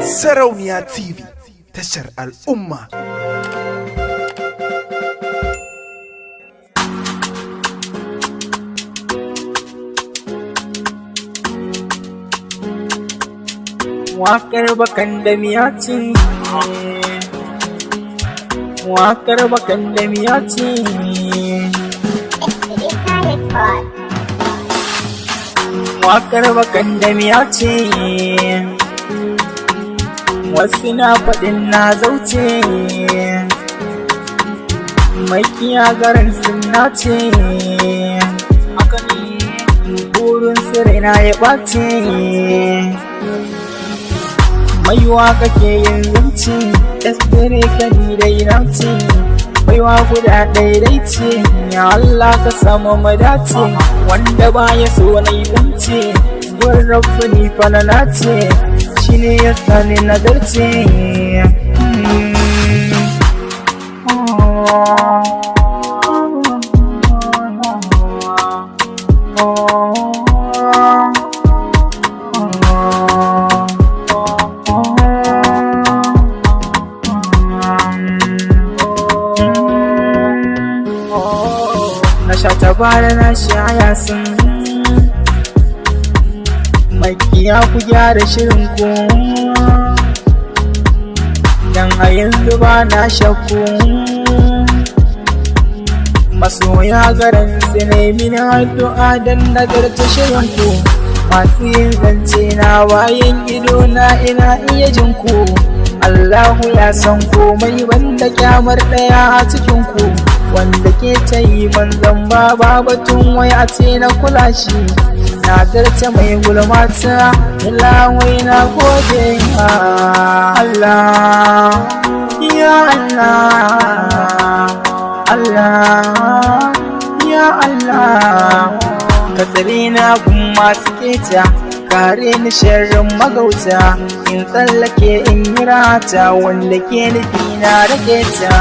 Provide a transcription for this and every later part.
Sarauniya TV, tashar al'umma. Waƙar bakan da miya ce, waƙar bakan da miya ce. Waƙar bakan da miya ce, wasu na faɗin na zauce, makiya garin suna ce, burin sirina ya ɓace. Maiwa kake yin zance, tasbire ka ni dai na ce, baiwa guda ɗaiɗai ce, ya Allah ka samu madace, wanda baya so na yi zance, gurin rabu ni fa na nace, shi ne ya sani nazarce. Na sha tabara na shaya sun makiya ku gyara shirin ku, dan a yanzu ba na shakku. Masoya garin su ne mini addu'a dan nagarta shirin ku, masu yin zance na bayan ido na ina iya jin ku. Allahu ya san komai banda kyamar ɗaya a cikin ku, wanda ke ta yi manzan ba batun wai a ce na kula shi. Na zarce mai gulmata ilawai na gode Allah, ya Allah, Allah, ya Allah. Ka tsare na gun masu keta, kare ni sharrin magauta, in tsallake in yi rata wanda ke nufi na rage ta.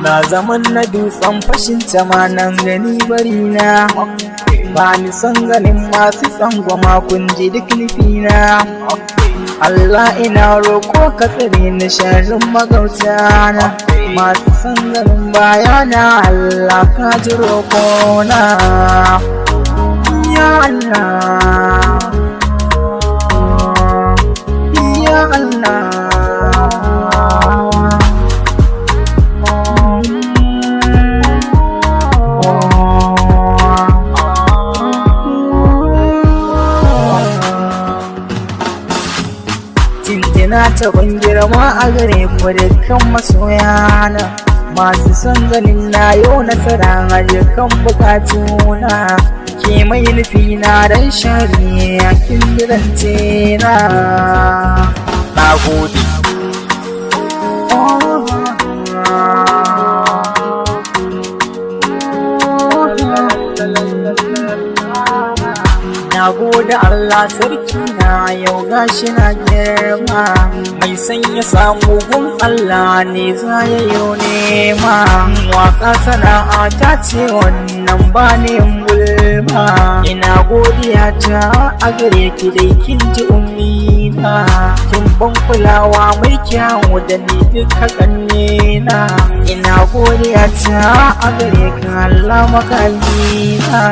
Na zaman na dutsen fashin tamanan gani bari na, ba ni son ganin masu tsangwama kun ji duk nufina. Allah ina roƙo ka tsare ni sharrin magauta na, masu son ganin bayana Allah ka ji roƙona. Ya Allah, ya Allah. Jinjina ta ban girma a gare ku dukkan masoyana, masu son ganin na yau nasara a dukkan bukatuna. Ke mai nufi na dan shari'a kin dirance na, na gode. Na gode Allah sarki na yau gashi na girma, mai san ya samu gun Allah ne za ya yi nema. Waka sana'a ta ce wannan ba ne gulma, ina godiya ta a gare ki dai kin ji ummina, kin ban kulawa mai kyawu da ni duka kannena. Ina godiya ta a gare ka Allah makallina.